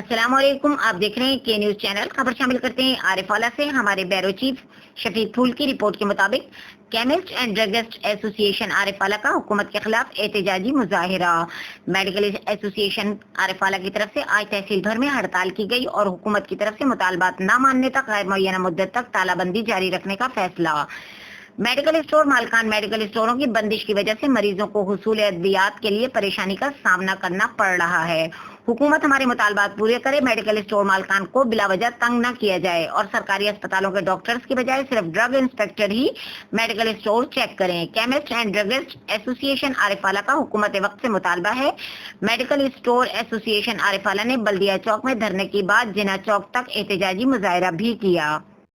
अस्सलाम वालेकुम। आप देख रहे हैं के न्यूज चैनल। खबर शामिल करते हैं आरिफ वाला से। हमारे ब्यूरो चीफ शफीक फूल की रिपोर्ट के मुताबिक chemist and druggist association Arif वाला का हुकूमत के खिलाफ एहतजाजी मुजाहिरा। मेडिकल एसोसिएशन आरिफ वाला की तरफ से आज तहसील भर में हड़ताल की गई और हुकूमत की तरफ से मुतालबात न मानने तक गैर मुअय्यना मुद्दत तक तालाबंदी जारी रखने का फैसला। मेडिकल स्टोर मालकान मेडिकल स्टोरों की बंदिश की वजह से मरीजों को हुसूल अद्वियात के लिए परेशानी का सामना करना पड़ रहा है। हुकूमत हमारे मुतालबात पूरे करे, मेडिकल स्टोर मालकान को बिला वजह तंग न किया जाए और सरकारी अस्पतालों के डॉक्टर्स की बजाय सिर्फ ड्रग इंस्पेक्टर ही मेडिकल स्टोर चेक करें। Chemist and druggist association Arifwala का हुकूमत वक्त से मुतालबा है। मेडिकल स्टोर एसोसिएशन आरिफवाला ने बल्दिया चौक में धरने के बाद जिना चौक तक एहतजाजी मुजाहिरा भी किया।